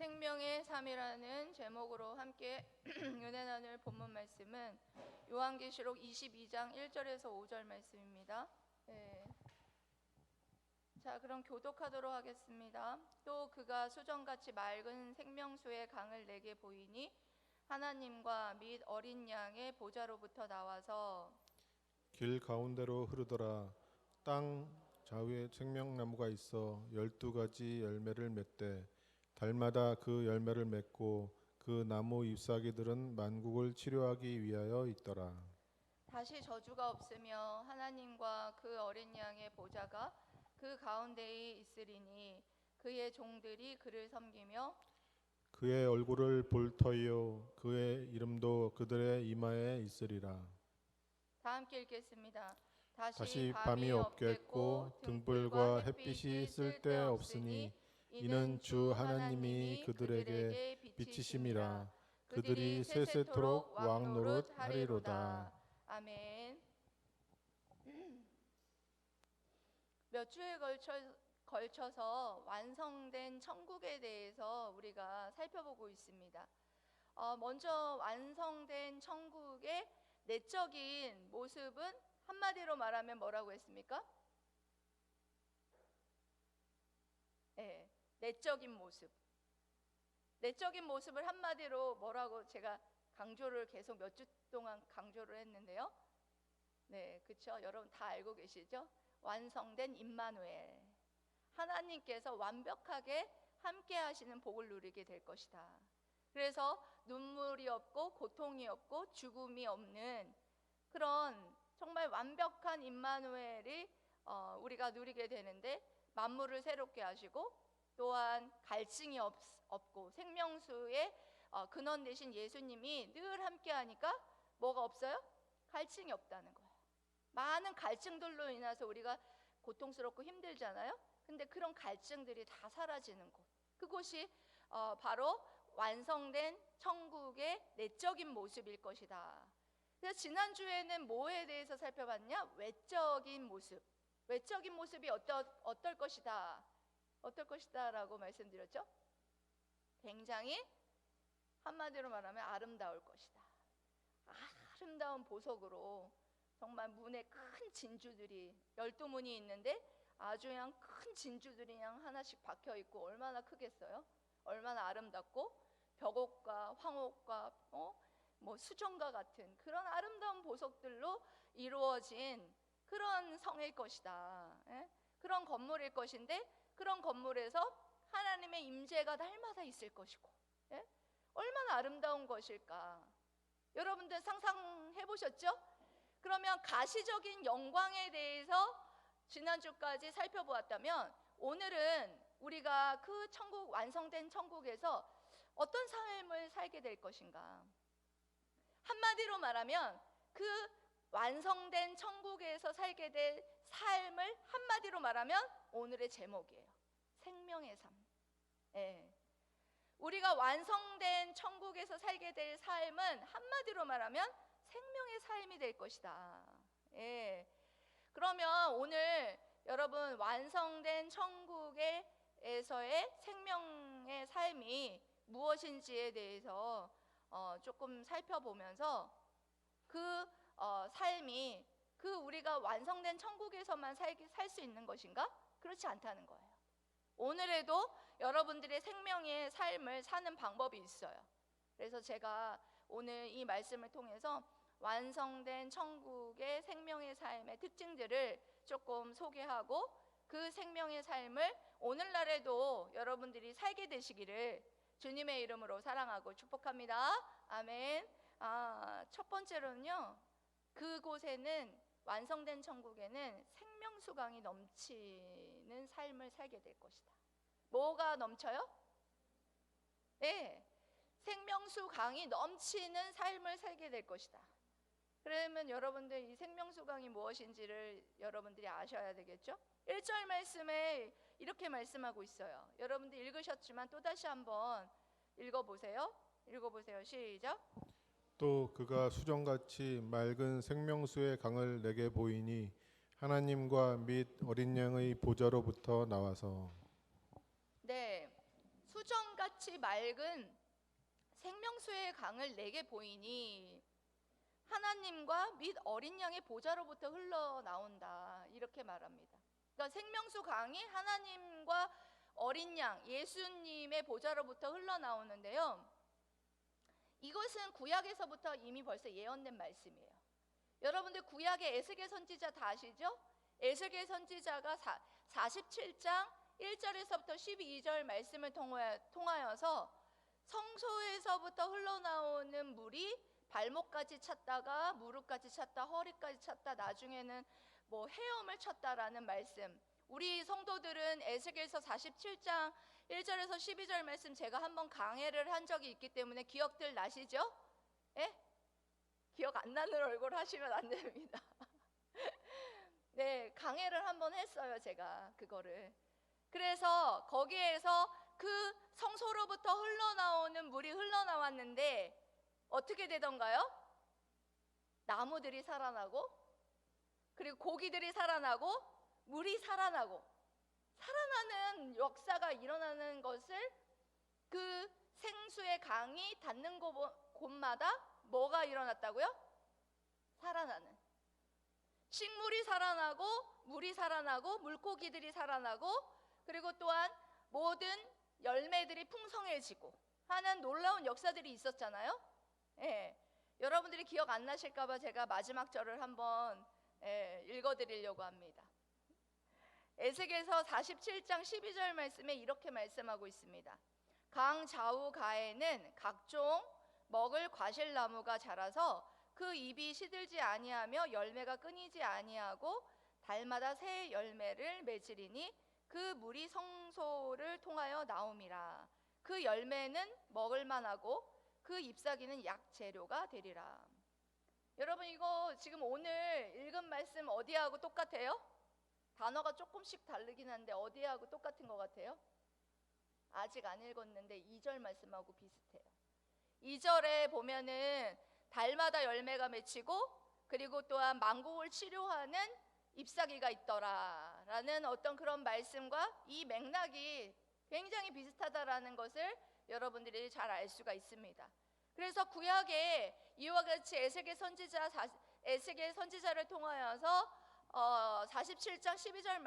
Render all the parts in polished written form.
생명의 삶이라는 제목으로 함께 은혜 나눌 본문 말씀은 요한계시록 22장 1절에서 5절 말씀입니다. 네. 자, 그럼 교독하도록 하겠습니다. 또 그가 수정같이 맑은 생명수의 강을 내게 보이니 하나님과 및 어린 양의 보좌로부터 나와서 길 가운데로 흐르더라. 땅 좌우에 생명나무가 있어 12가지 열매를 맺되 달마다 그 열매를 맺고 그 나무 잎사귀들은 만국을 치료하기 위하여 있더라. 다시 저주가 없으며 하나님과 그 어린 양의 보좌가 그 가운데에 있으리니 그의 종들이 그를 섬기며 그의 얼굴을 볼 터이요 그의 이름도 그들의 이마에 있으리라. 다 함께 읽겠습니다. 다시 밤이 없겠고 등불과 햇빛이 쓸데없으니 이는 주 하나님이 그들에게 빛이심이라. 그들이 세세토록 왕 노릇하리로다. 아멘. 몇 주에 걸쳐서 완성된 천국에 대해서 우리가 살펴보고 있습니다. 먼저 완성된 천국의 내적인 모습은 한마디로 말하면 뭐라고 했습니까? 네, 내적인 모습. 내적인 모습을 한마디로 뭐라고 제가 강조를 계속 몇 주 동안 강조를 했는데요. 네, 그렇죠. 여러분 다 알고 계시죠? 완성된 임마누엘. 하나님께서 완벽하게 함께 하시는 복을 누리게 될 것이다. 그래서 눈물이 없고 고통이 없고 죽음이 없는 그런 정말 완벽한 임마누엘이 우리가 누리게 되는데, 만물을 새롭게 하시고 또한 갈증이 없고 생명수의 근원 되신 예수님이 늘 함께 하니까 뭐가 없어요? 갈증이 없다는 거예요. 많은 갈증들로 인해서 우리가 고통스럽고 힘들잖아요. 근데 그런 갈증들이 다 사라지는 곳, 그곳이 바로 완성된 천국의 내적인 모습일 것이다. 그래서 지난주에는 뭐에 대해서 살펴봤냐? 외적인 모습. 외적인 모습이 어떨 것이다. 어떨 것이다 라고 말씀드렸죠. 굉장히 한마디로 말하면 아름다울 것이다. 아름다운 보석으로 정말 문에 큰 진주들이 12문이 있는데 아주 그냥 큰 진주들이 그냥 하나씩 박혀 있고 얼마나 크겠어요? 얼마나 아름답고 벽옥과 황옥과 뭐 수정과 같은 그런 아름다운 보석들로 이루어진 그런 성일 것이다. 예? 그런 건물일 것인데, 그런 건물에서 하나님의 임재가 날마다 있을 것이고, 예? 얼마나 아름다운 것일까? 여러분들 상상해 보셨죠? 그러면 가시적인 영광에 대해서 지난주까지 살펴보았다면, 오늘은 우리가 그 천국, 완성된 천국에서 어떤 삶을 살게 될 것인가? 한마디로 말하면 그 완성된 천국에서 살게 될 삶을 한마디로 말하면 오늘의 제목이에요. 생명의 삶. 예. 우리가 완성된 천국에서 살게 될 삶은 한마디로 말하면 생명의 삶이 될 것이다. 예. 그러면 오늘 여러분 완성된 천국에서의 생명의 삶이 무엇인지에 대해서 조금 살펴보면서 그 삶이 그 우리가 완성된 천국에서만 살 수 있는 것인가? 그렇지 않다는 거예요. 오늘에도 여러분들의 생명의 삶을 사는 방법이 있어요. 그래서 제가 오늘 이 말씀을 통해서 완성된 천국의 생명의 삶의 특징들을 조금 소개하고 그 생명의 삶을 오늘날에도 여러분들이 살게 되시기를 주님의 이름으로 사랑하고 축복합니다. 아멘. 첫 번째로는요, 그곳에는 완성된 천국에는 생명수강이 넘치는 삶을 살게 될 것이다. 뭐가 넘쳐요? 네, 생명수강이 넘치는 삶을 살게 될 것이다. 그러면 여러분들 이 생명수강이 무엇인지를 여러분들이 아셔야 되겠죠? 1절 말씀에 이렇게 말씀하고 있어요. 여러분들 읽으셨지만 또다시 한번 읽어보세요. 시작. 또 그가 수정같이 맑은 생명수의 강을 내게 보이니 하나님과 및 어린 양의 보좌로부터 나와서. 네, 수정같이 맑은 생명수의 강을 내게 보이니 하나님과 및 어린 양의 보좌로부터 흘러나온다, 이렇게 말합니다. 그러니까 생명수 강이 하나님과 어린 양, 예수님의 보좌로부터 흘러나오는데요, 이것은 구약에서부터 이미 벌써 예언된 말씀이에요. 여러분들 구약의 에스겔 선지자 다 아시죠? 에스겔 선지자가 47장 1절에서부터 12절 말씀을 통하여서 성소에서부터 흘러나오는 물이 발목까지 찼다가 무릎까지 찼다, 허리까지 찼다, 나중에는 뭐 헤엄을 쳤다라는 말씀. 우리 성도들은 에스겔서 47장 1절에서 12절 말씀 제가 한번 강해를 한 적이 있기 때문에 기억들 나시죠? 예? 기억 안 나는 얼굴 하시면 안 됩니다. 네, 강해를 한번 했어요, 제가 그거를. 그래서 거기에서 그 성소로부터 흘러나오는 물이 흘러나왔는데 어떻게 되던가요? 나무들이 살아나고, 그리고 고기들이 살아나고, 물이 살아나고, 살아나는 역사가 일어나는 것을, 그 생수의 강이 닿는 곳마다 뭐가 일어났다고요? 살아나는, 식물이 살아나고, 물이 살아나고, 물고기들이 살아나고, 그리고 또한 모든 열매들이 풍성해지고 하는 놀라운 역사들이 있었잖아요. 예, 여러분들이 기억 안 나실까봐 제가 마지막 절을 한번 읽어드리려고 합니다. 에스겔서 47장 12절 말씀에 이렇게 말씀하고 있습니다. 강 좌우 가에는 각종 먹을 과실나무가 자라서 그 잎이 시들지 아니하며 열매가 끊이지 아니하고 달마다 새 열매를 맺으리니 그 물이 성소를 통하여 나옴이라. 그 열매는 먹을 만하고 그 잎사귀는 약재료가 되리라. 여러분, 이거 지금 오늘 읽은 말씀 어디하고 똑같아요? 단어가 조금씩 다르긴 한데 어디하고 똑같은 것 같아요? 아직 안 읽었는데 2절 말씀하고 비슷해요. 2절에 보면은 달마다 열매가 맺히고, 그리고 또한 만국을 치료하는 잎사귀가 있더라 라는 어떤 그런 말씀과 이 맥락이 굉장히 비슷하다라는 것을 여러분들이 잘 알 수가 있습니다. 그래서 구약에 이와 같이 에스겔 선지자를 통하여서 47장 12절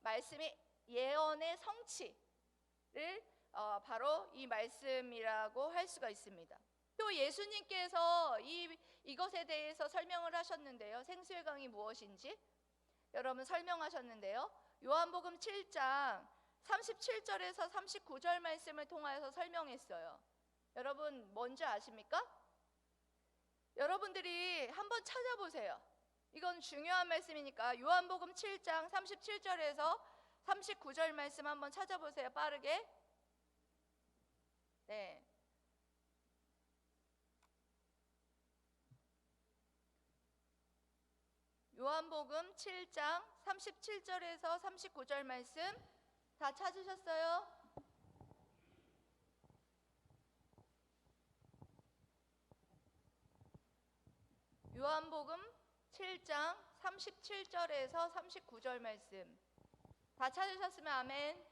말씀이 예언의 성취를 바로 이 말씀이라고 할 수가 있습니다. 또 예수님께서 이것에 대해서 설명을 하셨는데요, 생수의 강이 무엇인지 여러분 설명하셨는데요, 요한복음 7장 37절에서 39절 말씀을 통하여서 설명했어요. 여러분 뭔지 아십니까? 여러분들이 한번 찾아보세요. 이건 중요한 말씀이니까 요한복음 7장 37절에서 39절 말씀 한번 찾아보세요, 빠르게. 네. 요한복음 7장 37절에서 39절 말씀 다 찾으셨어요? 요한복음 7장 37절에서 39절 말씀 다 찾으셨으면 아멘.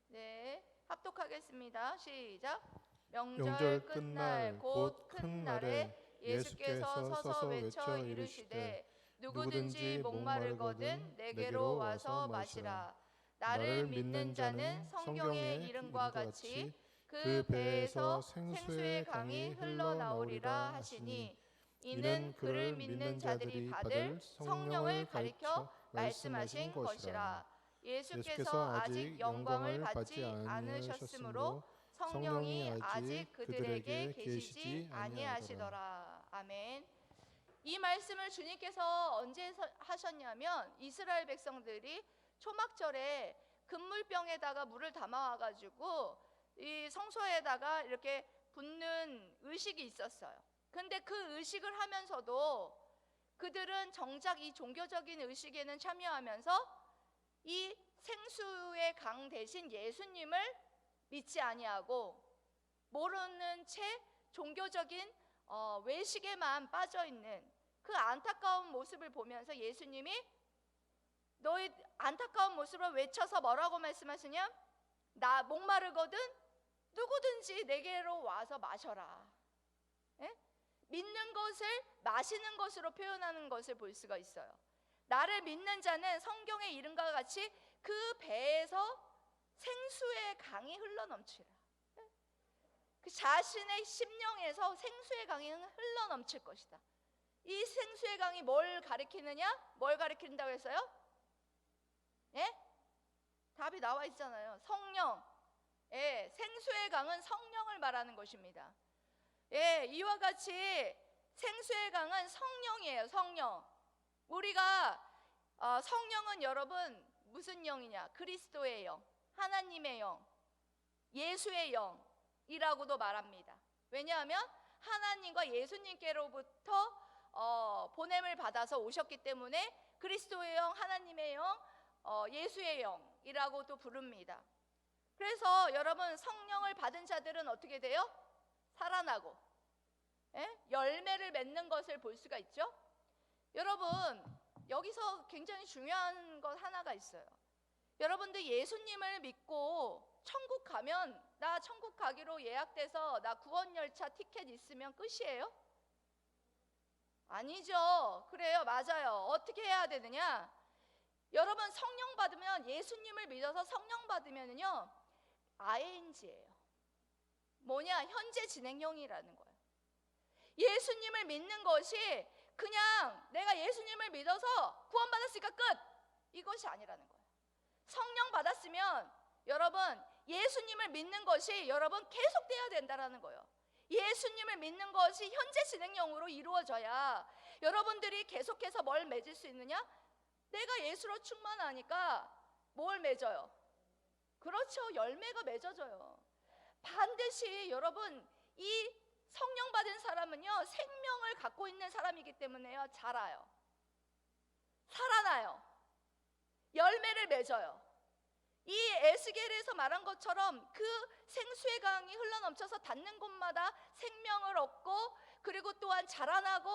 네, 합독하겠습니다. 시작. 명절 끝날 곧 큰 날에 예수께서 서서 외쳐 이르시되 누구든지 목마르거든 내게로 와서 마시라. 나를 믿는 자는 성경의 이름과 같이 그 배에서 생수의 강이 흘러나오리라 하시니, 이는 그를 믿는 자들이 받을 성령을 가리켜 말씀하신 것이라. 예수께서 아직 영광을 받지 않으셨으므로 성령이 아직 그들에게 계시지 아니하시더라. 아멘. 이 말씀을 주님께서 언제 하셨냐면, 이스라엘 백성들이 초막절에 금물병에다가 물을 담아와가지고 이 성소에다가 이렇게 붓는 의식이 있었어요. 근데 그 의식을 하면서도 그들은 정작 이 종교적인 의식에는 참여하면서 이 생수의 강 대신 예수님을 믿지 아니하고 모르는 채 종교적인 외식에만 빠져있는 그 안타까운 모습을 보면서 예수님이 너희 안타까운 모습을 외쳐서 뭐라고 말씀하시냐? 나 목마르거든 누구든지 내게로 와서 마셔라. 예? 믿는 것을 마시는 것으로 표현하는 것을 볼 수가 있어요. 나를 믿는 자는 성경의 이름과 같이 그 배에서 생수의 강이 흘러넘치라. 그 자신의 심령에서 생수의 강이 흘러넘칠 것이다. 이 생수의 강이 뭘 가리키느냐? 뭘 가리킨다고 했어요? 예? 답이 나와 있잖아요. 성령. 예, 생수의 강은 성령을 말하는 것입니다. 예, 이와 같이 생수의 강은 성령이에요. 성령. 우리가 성령은 여러분 무슨 영이냐? 그리스도의 영, 하나님의 영, 예수의 영이라고도 말합니다. 왜냐하면 하나님과 예수님께로부터 보냄을 받아서 오셨기 때문에 그리스도의 영, 하나님의 영, 예수의 영이라고도 부릅니다. 그래서 여러분 성령을 받은 자들은 어떻게 돼요? 살아나고 열매를 맺는 것을 볼 수가 있죠. 여러분 여기서 굉장히 중요한 것 하나가 있어요. 여러분들 예수님을 믿고 천국 가면 나 천국 가기로 예약돼서 나 구원열차 티켓 있으면 끝이에요? 아니죠. 그래요. 맞아요. 어떻게 해야 되느냐? 여러분 성령 받으면 예수님을 믿어서 성령 받으면요 ING예요. 뭐냐? 현재 진행형이라는 거예요. 예수님을 믿는 것이 그냥 내가 예수님을 믿어서 구원받았으니까 끝! 이것이 아니라는 거예요. 성령 받았으면 여러분 예수님을 믿는 것이 여러분 계속돼야 된다는 거예요. 예수님을 믿는 것이 현재 진행형으로 이루어져야 여러분들이 계속해서 뭘 맺을 수 있느냐? 내가 예수로 충만하니까 뭘 맺어요? 그렇죠. 열매가 맺어져요. 반드시 여러분 이 성령 받은 사람은요 생명을 갖고 있는 사람이기 때문에요 자라요, 살아나요, 열매를 맺어요. 이 에스겔에서 말한 것처럼 그 생수의 강이 흘러넘쳐서 닿는 곳마다 생명을 얻고 그리고 또한 자라나고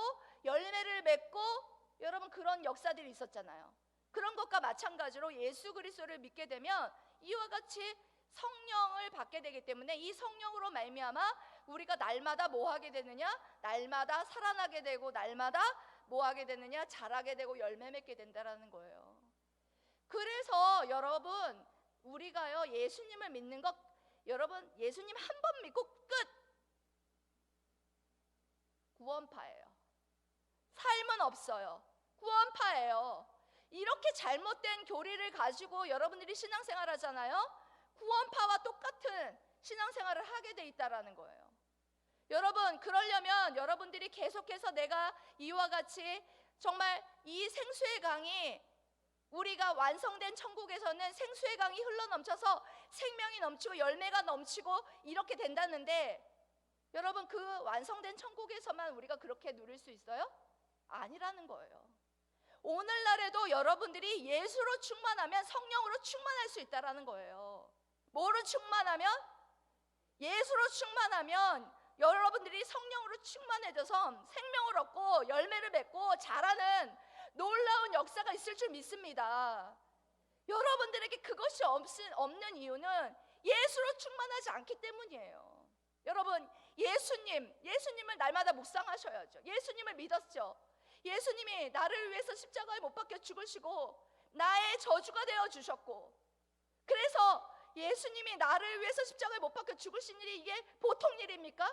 열매를 맺고 여러분 그런 역사들이 있었잖아요. 그런 것과 마찬가지로 예수 그리스도를 믿게 되면 이와 같이 성령을 받게 되기 때문에 이 성령으로 말미암아 우리가 날마다 뭐 하게 되느냐? 날마다 살아나게 되고 날마다 뭐 하게 되느냐? 자라게 되고 열매 맺게 된다라는 거예요. 그래서 여러분 우리가요 예수님을 믿는 것 여러분 예수님 한 번 믿고 끝! 구원파예요. 삶은 없어요. 구원파예요. 이렇게 잘못된 교리를 가지고 여러분들이 신앙생활 하잖아요. 구원파와 똑같은 신앙생활을 하게 돼 있다라는 거예요. 여러분 그러려면 여러분들이 계속해서 내가 이와 같이 정말 이 생수의 강이 우리가 완성된 천국에서는 생수의 강이 흘러넘쳐서 생명이 넘치고 열매가 넘치고 이렇게 된다는데 여러분 그 완성된 천국에서만 우리가 그렇게 누릴 수 있어요? 아니라는 거예요. 오늘날에도 여러분들이 예수로 충만하면 성령으로 충만할 수 있다라는 거예요. 뭐로 충만하면? 예수로 충만하면 여러분들이 성령으로 충만해져서 생명을 얻고 열매를 맺고 자라는 놀라운 역사가 있을 줄 믿습니다. 여러분들에게 그것이 없는 이유는 예수로 충만하지 않기 때문이에요. 여러분 예수님을 날마다 묵상하셔야죠. 예수님을 믿었죠. 예수님이 나를 위해서 십자가에 못 박혀 죽으시고 나의 저주가 되어 주셨고 그래서 예수님이 나를 위해서 십자가에 못 박혀 죽으신 일이 이게 보통 일입니까?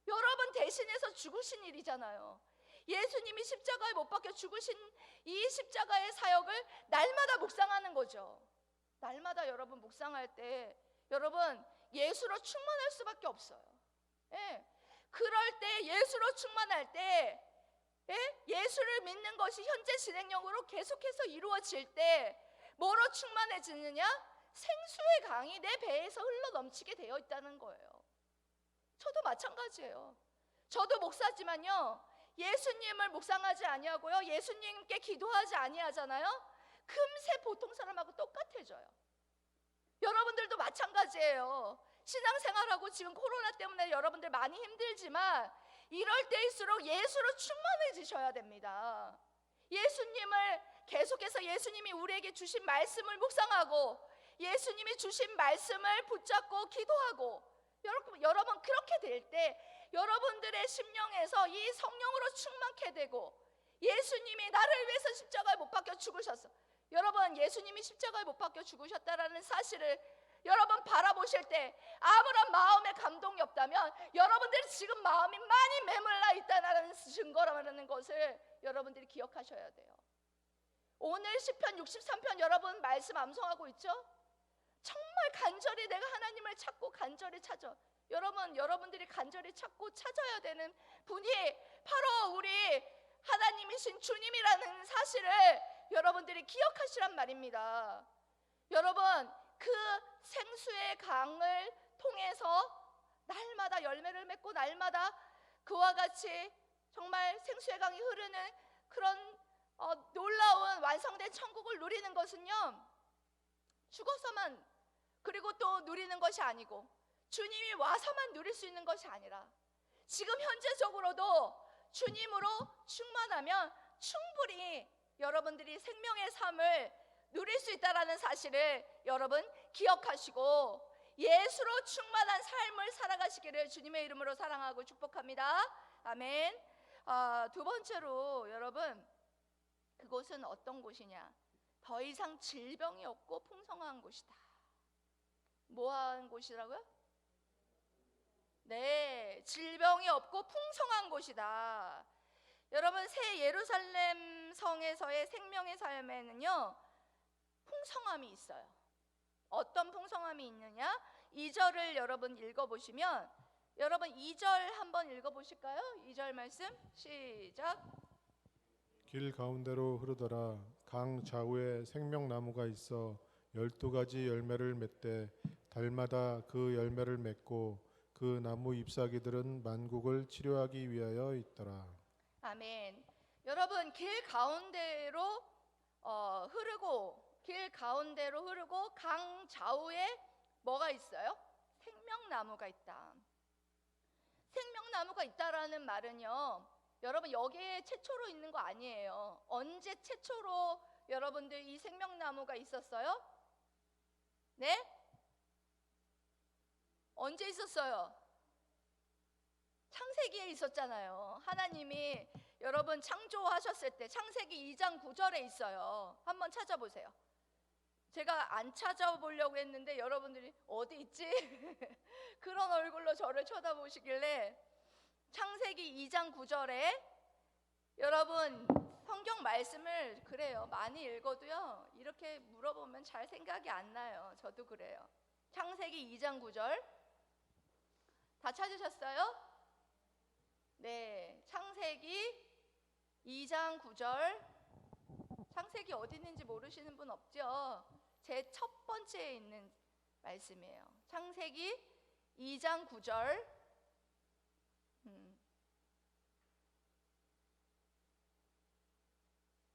여러분 대신해서 죽으신 일이잖아요. 예수님이 십자가에 못 박혀 죽으신 이 십자가의 사역을 날마다 묵상하는 거죠. 날마다 여러분 묵상할 때 여러분 예수로 충만할 수밖에 없어요. 예. 그럴 때 예수로 충만할 때 예수를 믿는 것이 현재 진행형으로 계속해서 이루어질 때 뭐로 충만해지느냐? 생수의 강이 내 배에서 흘러넘치게 되어 있다는 거예요. 저도 마찬가지예요. 저도 목사지만요 예수님을 묵상하지 아니하고요 예수님께 기도하지 아니하잖아요. 금세 보통 사람하고 똑같아져요. 여러분들도 마찬가지예요. 신앙생활하고 지금 코로나 때문에 여러분들 많이 힘들지만 이럴 때일수록 예수로 충만해지셔야 됩니다. 예수님을 계속해서 예수님이 우리에게 주신 말씀을 묵상하고 예수님이 주신 말씀을 붙잡고 기도하고 여러분 그렇게 될 때 여러분들의 심령에서 이 성령으로 충만케 되고 예수님이 나를 위해서 십자가에 못 박혀 죽으셨어. 여러분 예수님이 십자가에 못 박혀 죽으셨다라는 사실을 여러분 바라보실 때 아무런 마음의 감동이 없다면 여러분들이 지금 마음이 많이 메말라 있다는 증거라는 것을 여러분들이 기억하셔야 돼요. 오늘 시편 63편 여러분 말씀 암송하고 있죠? 정말 간절히 내가 하나님을 찾고 간절히 찾아. 여러분들이 간절히 찾고 찾아야 되는 분이 바로 우리 하나님이신 주님이라는 사실을 여러분들이 기억하시란 말입니다. 여러분 그 생수의 강을 통해서 날마다 열매를 맺고 날마다 그와 같이 정말 생수의 강이 흐르는 그런 놀라운 완성된 천국을 누리는 것은요, 죽어서만 그리고 또 누리는 것이 아니고 주님이 와서만 누릴 수 있는 것이 아니라 지금 현재적으로도 주님으로 충만하면 충분히 여러분들이 생명의 삶을 누릴 수 있다는 사실을 여러분 기억하시고 예수로 충만한 삶을 살아가시기를 주님의 이름으로 사랑하고 축복합니다. 아멘. 두 번째로 여러분, 그곳은 어떤 곳이냐? 더 이상 질병이 없고 풍성한 곳이다. 뭐한 곳이라고요? 네, 질병이 없고 풍성한 곳이다. 여러분 새 예루살렘 성에서의 생명의 삶에는요 풍성함이 있어요. 어떤 풍성함이 있느냐? 2절을 여러분 읽어보시면, 여러분 2절 한번 읽어보실까요? 2절 말씀 시작. 길 가운데로 흐르더라. 강 좌우에 생명나무가 있어 12가지 열매를 맺되 달마다 그 열매를 맺고 그 나무 잎사귀들은 만국을 치료하기 위하여 있더라. 아멘. 여러분 길 가운데로 흐르고 강 좌우에 뭐가 있어요? 생명나무가 있다. 생명나무가 있다라는 말은요, 여러분 여기에 최초로 있는 거 아니에요. 언제 최초로 여러분들 이 생명나무가 있었어요? 네? 언제 있었어요? 창세기에 있었잖아요. 하나님이 여러분 창조하셨을 때 창세기 2장 9절에 있어요. 한번 찾아보세요. 제가 안 찾아보려고 했는데 여러분들이 어디 있지? 그런 얼굴로 저를 쳐다보시길래 창세기 2장 9절에 여러분 성경 말씀을 그래요. 많이 읽어도요 이렇게 물어보면 잘 생각이 안 나요. 저도 그래요. 창세기 2장 9절 다 찾으셨어요? 네, 창세기 2장 9절. 창세기 어디 있는지 모르시는 분 없죠? 제 첫 번째에 있는 말씀이에요. 창세기 2장 9절.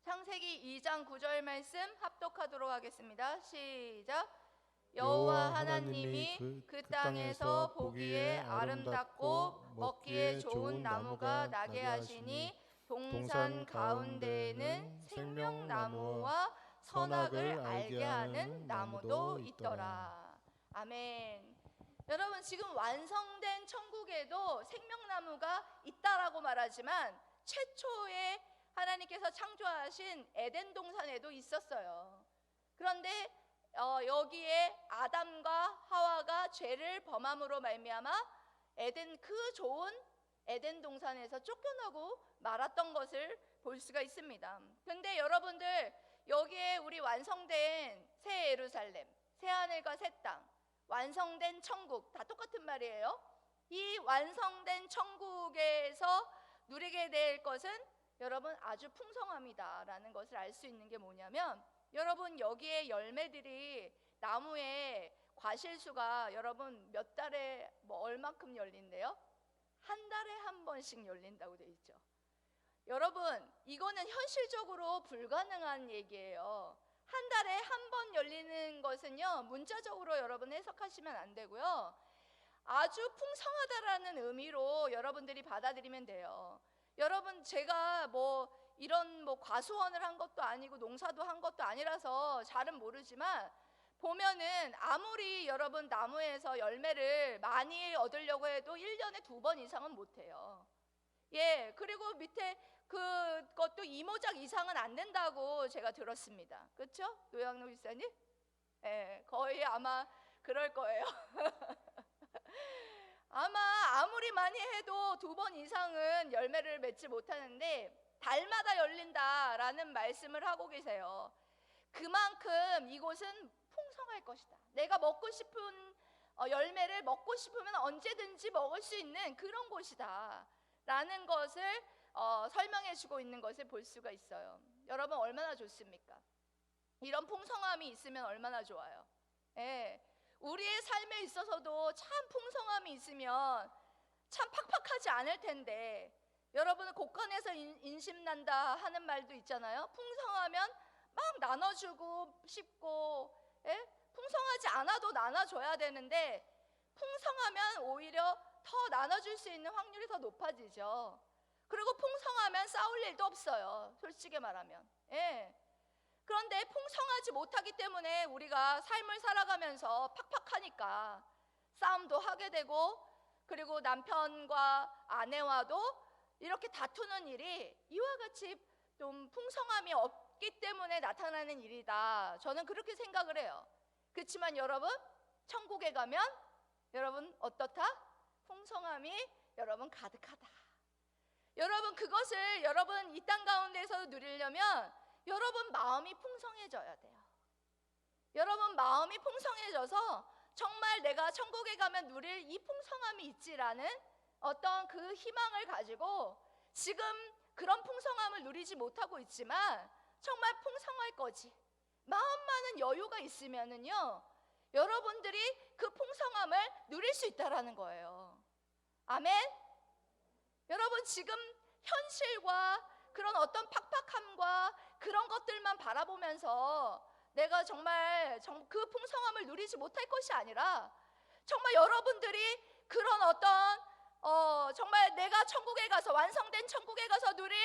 창세기 2장 9절 말씀 합독하도록 하겠습니다. 시작. 여호와 하나님이 그 땅에서 보기에 아름답고 먹기에 좋은 나무가 나게 하시니 동산 가운데에는 생명나무와 선악을 알게 하는 나무도 있더라. 아멘. 여러분 지금 완성된 천국에도 생명나무가 있다라고 말하지만 최초에 하나님께서 창조하신 에덴 동산에도 있었어요. 그런데 여기에 아담과 하와가 죄를 범함으로 말미암아 그 좋은 에덴 동산에서 쫓겨나고 말았던 것을 볼 수가 있습니다. 근데 여러분들 여기에 우리 완성된 새 예루살렘, 새 하늘과 새 땅, 완성된 천국 다 똑같은 말이에요. 이 완성된 천국에서 누리게 될 것은 여러분 아주 풍성함이다라는 것을 알 수 있는 게 뭐냐면, 여러분 여기에 열매들이 나무에 과실수가 여러분 몇 달에 얼마큼 열린대요? 한 달에 한 번씩 열린다고 돼 있죠. 여러분 이거는 현실적으로 불가능한 얘기예요. 한 달에 한 번 열리는 것은요 문자적으로 여러분 해석하시면 안 되고요, 아주 풍성하다라는 의미로 여러분들이 받아들이면 돼요. 여러분 제가 이런 과수원을 한 것도 아니고 농사도 한 것도 아니라서 잘은 모르지만 보면은 아무리 여러분 나무에서 열매를 많이 얻으려고 해도 1년에 2번 이상은 못 해요. 예, 그리고 밑에 그것도 이모작 이상은 안 된다고 제가 들었습니다. 그렇죠? 노양로 기사님? 예, 거의 아마 그럴 거예요. 아마 아무리 많이 해도 2번 이상은 열매를 맺지 못하는데 달마다 열린다라는 말씀을 하고 계세요. 그만큼 이곳은 풍성할 것이다. 내가 먹고 싶은 열매를 먹고 싶으면 언제든지 먹을 수 있는 그런 곳이다 라는 것을 설명해 주고 있는 것을 볼 수가 있어요. 여러분 얼마나 좋습니까? 이런 풍성함이 있으면 얼마나 좋아요. 예, 우리의 삶에 있어서도 참 풍성함이 있으면 참 팍팍하지 않을 텐데, 여러분 곳간에서 인심난다 하는 말도 있잖아요. 풍성하면 막 나눠주고 싶고, 예? 풍성하지 않아도 나눠줘야 되는데 풍성하면 오히려 더 나눠줄 수 있는 확률이 더 높아지죠. 그리고 풍성하면 싸울 일도 없어요, 솔직히 말하면. 예. 그런데 풍성하지 못하기 때문에 우리가 삶을 살아가면서 팍팍하니까 싸움도 하게 되고, 그리고 남편과 아내와도 이렇게 다투는 일이 이와 같이 좀 풍성함이 없기 때문에 나타나는 일이다, 저는 그렇게 생각을 해요. 그렇지만 여러분, 천국에 가면 여러분 어떻다? 풍성함이 여러분 가득하다. 여러분 그것을 여러분 이 땅 가운데서 누리려면 여러분 마음이 풍성해져야 돼요. 여러분 마음이 풍성해져서 정말 내가 천국에 가면 누릴 이 풍성함이 있지라는 어떤 그 희망을 가지고 지금 그런 풍성함을 누리지 못하고 있지만 정말 풍성할 거지, 마음만은 여유가 있으면은요 여러분들이 그 풍성함을 누릴 수 있다라는 거예요. 아멘. 여러분 지금 현실과 그런 어떤 팍팍함과 그런 것들만 바라보면서 내가 정말 그 풍성함을 누리지 못할 것이 아니라, 정말 여러분들이 그런 어떤 정말 내가 천국에 가서 완성된 천국에 가서 누릴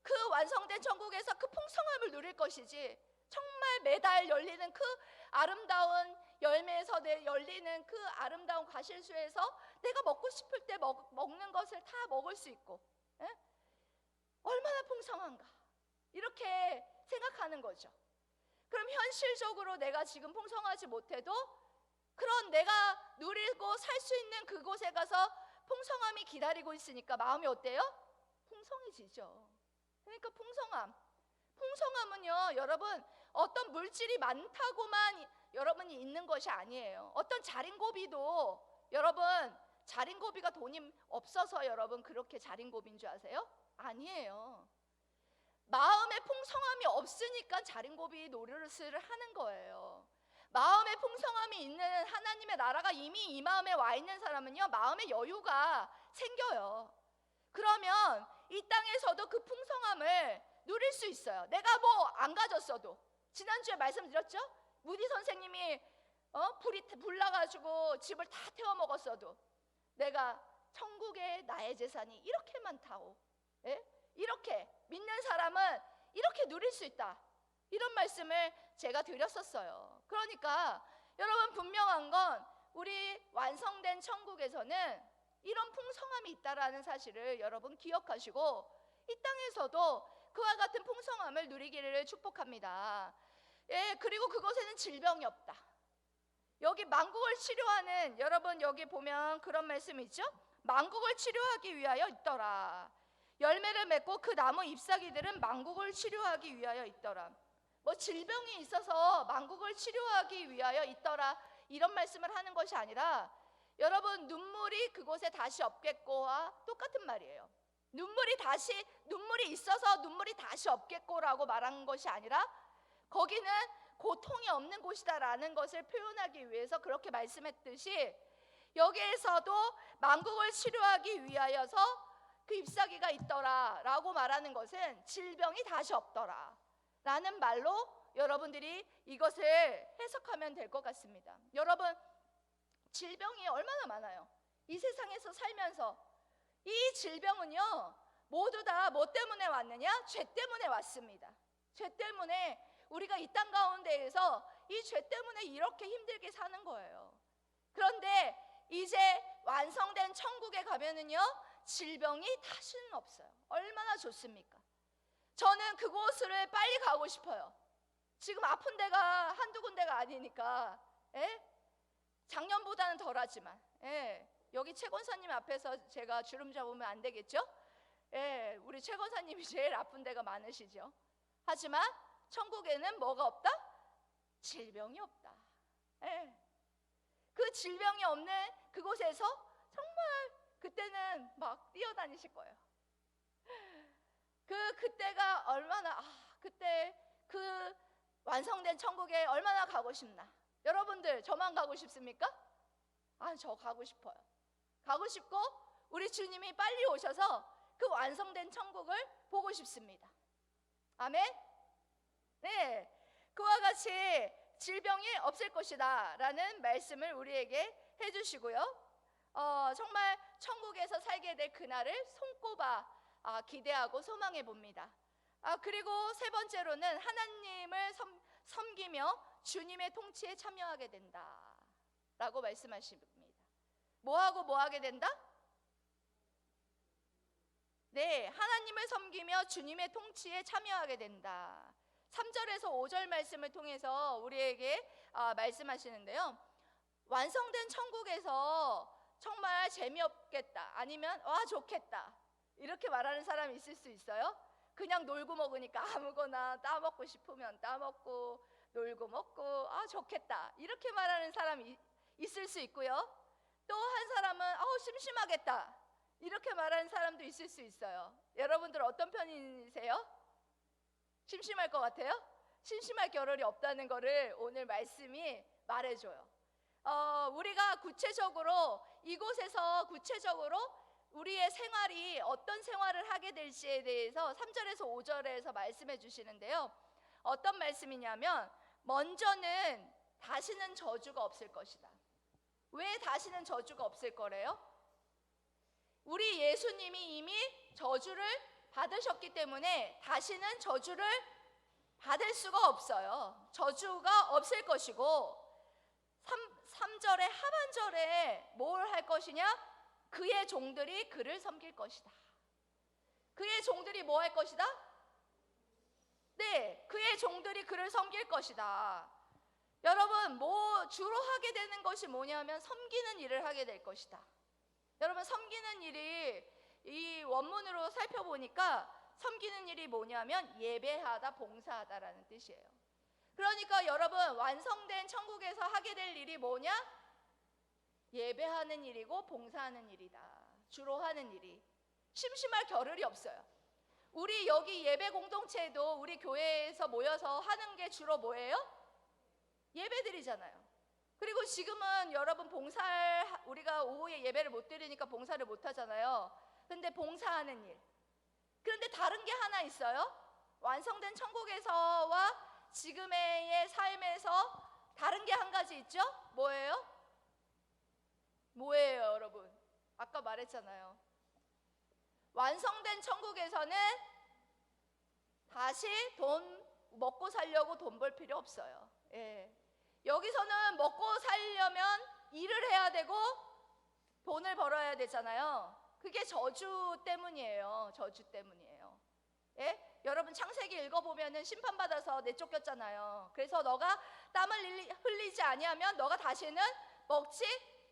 그 완성된 천국에서 그 풍성함을 누릴 것이지, 정말 매달 열리는 그 아름다운 열매에서 열리는 그 아름다운 과실수에서 내가 먹고 싶을 때 먹는 것을 다 먹을 수 있고, 예? 얼마나 풍성한가 이렇게 생각하는 거죠. 그럼 현실적으로 내가 지금 풍성하지 못해도 그런 내가 누리고 살 수 있는 그곳에 가서 풍성함이 기다리고 있으니까 마음이 어때요? 풍성해지죠. 그러니까 풍성함은요 여러분 어떤 물질이 많다고만 여러분이 있는 것이 아니에요. 어떤 자린고비도, 여러분 자린고비가 돈이 없어서 여러분 그렇게 자린고비인 줄 아세요? 아니에요. 마음의 풍성함이 없으니까 자린고비 노릇을 하는 거예요. 마음의 풍성함이 있는 하나님의 나라가 이미 이 마음에 와 있는 사람은요 마음의 여유가 생겨요. 그러면 이 땅에서도 그 풍성함을 누릴 수 있어요. 내가 뭐 안 가졌어도, 지난주에 말씀드렸죠? 무디 선생님이 불 나가지고 집을 다 태워 먹었어도 내가 천국에 나의 재산이 이렇게 많다오, 예? 이렇게 믿는 사람은 이렇게 누릴 수 있다, 이런 말씀을 제가 드렸었어요. 그러니까 여러분 분명한 건 우리 완성된 천국에서는 이런 풍성함이 있다라는 사실을 여러분 기억하시고 이 땅에서도 그와 같은 풍성함을 누리기를 축복합니다. 예, 그리고 그곳에는 질병이 없다. 여기 만국을 치료하는, 여러분 여기 보면 그런 말씀이 있죠? 만국을 치료하기 위하여 있더라. 열매를 맺고 그 나무 잎사귀들은 만국을 치료하기 위하여 있더라. 뭐 질병이 있어서 만국을 치료하기 위하여 있더라 이런 말씀을 하는 것이 아니라, 여러분 눈물이 그곳에 다시 없겠고와 똑같은 말이에요. 눈물이 있어서 눈물이 다시 없겠고라고 말한 것이 아니라 거기는 고통이 없는 곳이다라는 것을 표현하기 위해서 그렇게 말씀했듯이, 여기에서도 만국을 치료하기 위하여서 그 잎사귀가 있더라 라고 말하는 것은 질병이 다시 없더라 라는 말로 여러분들이 이것을 해석하면 될 것 같습니다. 여러분 질병이 얼마나 많아요. 이 세상에서 살면서 이 질병은요 모두 다 뭐 때문에 왔느냐? 죄 때문에 왔습니다. 죄 때문에 우리가 이 땅 가운데에서 이 죄 때문에 이렇게 힘들게 사는 거예요. 그런데 이제 완성된 천국에 가면은요, 질병이 다시는 없어요. 얼마나 좋습니까? 저는 그곳을 빨리 가고 싶어요. 지금 아픈 데가 한두 군데가 아니니까. 예? 작년보다는 덜하지만, 예. 여기 최 권사님 앞에서 제가 주름 잡으면 안 되겠죠? 예, 우리 최 권사님이 제일 아픈 데가 많으시죠. 하지만 천국에는 뭐가 없다? 질병이 없다. 예. 그 질병이 없는 그곳에서 정말 그때는 막 뛰어다니실 거예요. 그때가 얼마나, 그때 그 완성된 천국에 얼마나 가고 싶나. 여러분들 저만 가고 싶습니까? 저 가고 싶어요. 가고 싶고 우리 주님이 빨리 오셔서 그 완성된 천국을 보고 싶습니다. 아멘? 네, 그와 같이 질병이 없을 것이다 라는 말씀을 우리에게 해주시고요. 정말 천국에서 살게 될 그날을 손꼽아 기대하고 소망해 봅니다. 그리고 세 번째로는 하나님을 섬기며 주님의 통치에 참여하게 된다 라고 말씀하십니다. 뭐하고 뭐하게 된다? 네, 하나님을 섬기며 주님의 통치에 참여하게 된다. 3절에서 5절 말씀을 통해서 우리에게 말씀하시는데요, 완성된 천국에서 정말 재미없겠다, 아니면 와 좋겠다 이렇게 말하는 사람이 있을 수 있어요. 그냥 놀고 먹으니까 아무거나 따먹고 싶으면 따먹고 놀고 먹고 좋겠다 이렇게 말하는 사람이 있을 수 있고요. 또 한 사람은 심심하겠다 이렇게 말하는 사람도 있을 수 있어요. 여러분들 어떤 편이세요? 심심할 것 같아요? 심심할 겨를이 없다는 것을 오늘 말씀이 말해줘요. 우리가 구체적으로 이곳에서 구체적으로 우리의 생활이 어떤 생활을 하게 될지에 대해서 3절에서 5절에서 말씀해 주시는데요, 어떤 말씀이냐면 먼저는 다시는 저주가 없을 것이다. 왜 다시는 저주가 없을 거래요? 우리 예수님이 이미 저주를 받으셨기 때문에 다시는 저주를 받을 수가 없어요. 저주가 없을 것이고, 3절의 하반절에 뭘 할 것이냐? 그의 종들이 그를 섬길 것이다. 그의 종들이 뭐 할 것이다? 네, 그의 종들이 그를 섬길 것이다. 여러분, 주로 하게 되는 것이 뭐냐면 섬기는 일을 하게 될 것이다. 여러분, 섬기는 일이 이 원문으로 살펴보니까 섬기는 일이 뭐냐면 예배하다, 봉사하다라는 뜻이에요. 그러니까 여러분, 완성된 천국에서 하게 될 일이 뭐냐? 예배하는 일이고 봉사하는 일이다. 주로 하는 일이. 심심할 겨를이 없어요. 우리 여기 예배 공동체도 우리 교회에서 모여서 하는 게 주로 뭐예요? 예배드리잖아요. 그리고 지금은 여러분 우리가 오후에 예배를 못 드리니까 봉사를 못 하잖아요. 근데 봉사하는 일. 그런데 다른 게 하나 있어요. 완성된 천국에서와 지금의 삶에서 다른 게 한 가지 있죠? 뭐예요? 뭐예요, 여러분? 아까 말했잖아요. 완성된 천국에서는 다시 먹고 살려고 돈 벌 필요 없어요. 예. 여기서는 먹고 살려면 일을 해야 되고 돈을 벌어야 되잖아요. 그게 저주 때문이에요. 저주 때문이에요. 예? 여러분, 창세기 읽어보면은 심판받아서 내쫓겼잖아요. 그래서 너가 땀을 흘리지 아니하면 너가 다시는 먹지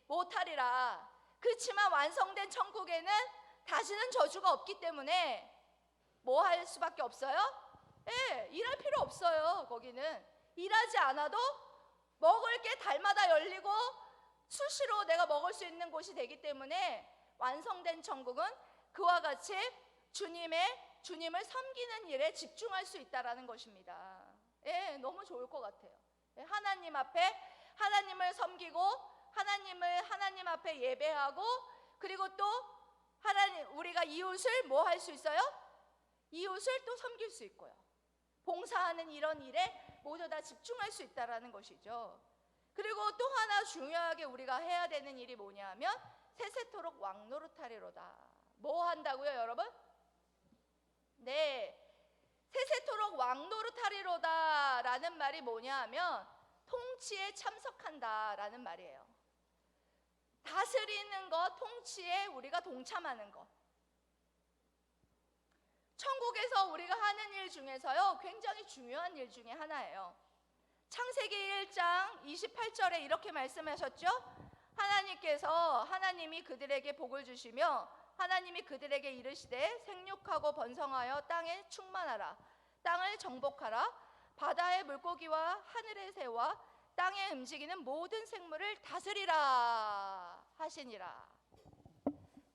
못하리라. 그렇지만 완성된 천국에는 다시는 저주가 없기 때문에 뭐 할 수밖에 없어요? 예, 일할 필요 없어요. 거기는 일하지 않아도 먹을 게 달마다 열리고 수시로 내가 먹을 수 있는 곳이 되기 때문에 완성된 천국은 그와 같이 주님을 섬기는 일에 집중할 수 있다라는 것입니다. 예, 너무 좋을 것 같아요. 예, 하나님 앞에 하나님을 섬기고 하나님 앞에 예배하고, 그리고 또 우리가 이웃을 뭐 할 수 있어요? 이웃을 또 섬길 수 있고요. 봉사하는 이런 일에 모두 다 집중할 수 있다라는 것이죠. 그리고 또 하나 중요하게 우리가 해야 되는 일이 뭐냐면 세세토록 왕노릇하리로다. 뭐 한다고요, 여러분? 네, 세세토록 왕노릇하리로다 라는 말이 뭐냐 하면 통치에 참석한다라는 말이에요. 다스리는 것, 통치에 우리가 동참하는 것. 천국에서 우리가 하는 일 중에서요, 굉장히 중요한 일 중에 하나예요. 창세기 1장 28절에 이렇게 말씀하셨죠? 하나님이 그들에게 복을 주시며 하나님이 그들에게 이르시되 생육하고 번성하여 땅에 충만하라. 땅을 정복하라. 바다의 물고기와 하늘의 새와 땅에 움직이는 모든 생물을 다스리라 하시니라.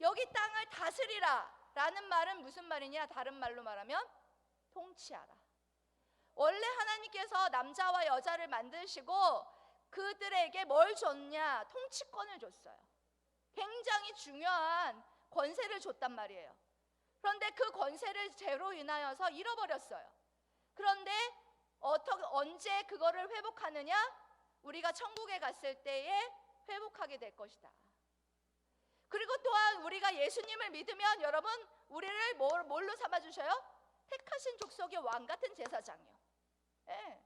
여기 땅을 다스리라 라는 말은 무슨 말이냐? 다른 말로 말하면 통치하라. 원래 하나님께서 남자와 여자를 만드시고 그들에게 뭘 줬냐? 통치권을 줬어요. 굉장히 중요한 권세를 줬단 말이에요. 그런데 그 권세를 죄로 인하여서 잃어버렸어요. 그런데 언제 그거를 회복하느냐? 우리가 천국에 갔을 때에 회복하게 될 것이다. 그리고 또한 우리가 예수님을 믿으면 여러분 우리를 뭘로 삼아주셔요? 택하신 족속의 왕 같은 제사장이요. 예.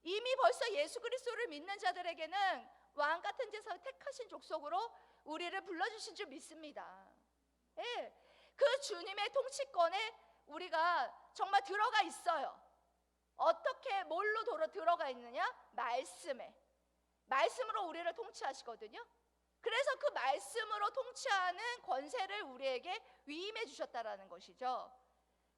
이미 벌써 예수 그리스도를 믿는 자들에게는 왕 같은 제사 택하신 족속으로 우리를 불러주신 줄 믿습니다. 예. 그 주님의 통치권에 우리가 정말 들어가 있어요. 어떻게 뭘로 들어가 있느냐? 말씀으로 우리를 통치하시거든요. 그래서 그 말씀으로 통치하는 권세를 우리에게 위임해 주셨다라는 것이죠.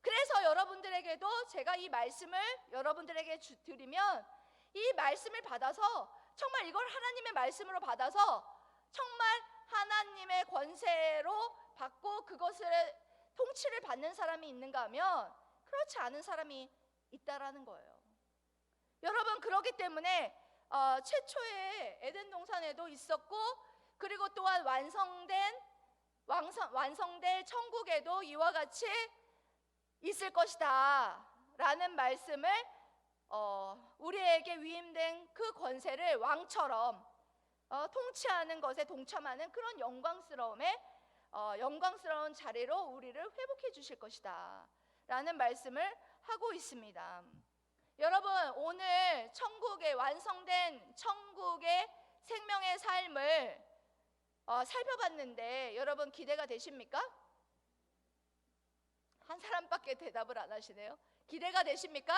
그래서 여러분들에게도 제가 이 말씀을 여러분들에게 드리면 이 말씀을 받아서 정말 이걸 하나님의 말씀으로 받아서 정말 하나님의 권세로 받고 그것을 통치를 받는 사람이 있는가 하면 그렇지 않은 사람이 있다라는 거예요. 여러분 그렇기 때문에 최초의 에덴 동산에도 있었고 그리고 또한 완성될 천국에도 이와 같이 있을 것이다 라는 말씀을 우리에게 위임된 그 권세를 왕처럼 통치하는 것에 동참하는 그런 영광스러운 자리로 우리를 회복해 주실 것이다 라는 말씀을 하고 있습니다. 여러분 오늘 완성된 천국의 생명의 삶을 살펴봤는데 여러분 기대가 되십니까? 한 사람밖에 대답을 안 하시네요. 기대가 되십니까?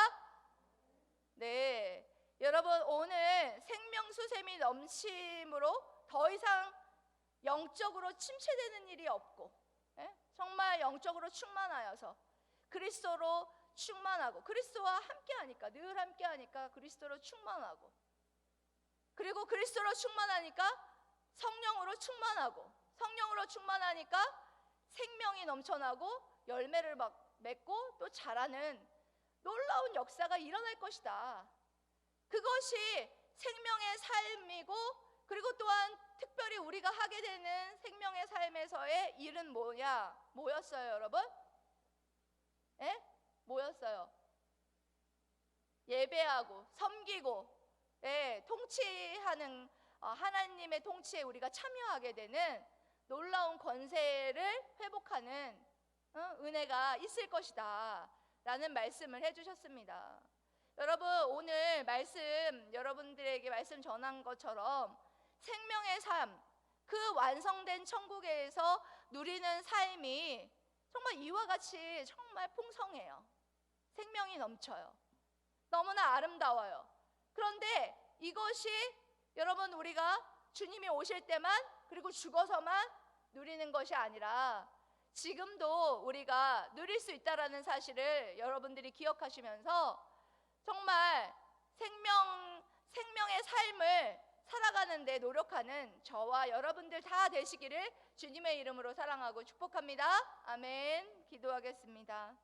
네. 여러분 오늘 생명수샘이 넘침으로 더 이상 영적으로 침체되는 일이 없고 정말 영적으로 충만하여서 그리스도로 충만하고 그리스도와 함께하니까 늘 함께하니까 그리스도로 충만하고 그리고 그리스도로 충만하니까 성령으로 충만하니까 생명이 넘쳐나고 열매를 맺고 또 자라는 놀라운 역사가 일어날 것이다. 그것이 생명의 삶이고 그리고 또한 특별히 우리가 하게 되는 생명의 삶에서의 일은 뭐였어요 여러분? 뭐였어요? 예배하고 섬기고 통치하는 하나님의 통치에 우리가 참여하게 되는 놀라운 권세를 회복하는 은혜가 있을 것이다 라는 말씀을 해주셨습니다. 여러분 오늘 여러분들에게 말씀 전한 것처럼 생명의 삶, 그 완성된 천국에서 누리는 삶이 정말 이와 같이 정말 풍성해요. 생명이 넘쳐요. 너무나 아름다워요. 그런데 이것이 여러분 우리가 주님이 오실 때만 그리고 죽어서만 누리는 것이 아니라 지금도 우리가 누릴 수 있다라는 사실을 여러분들이 기억하시면서 정말 생명의 삶을 살아가는 데 노력하는 저와 여러분들 다 되시기를 주님의 이름으로 사랑하고 축복합니다. 아멘. 기도하겠습니다.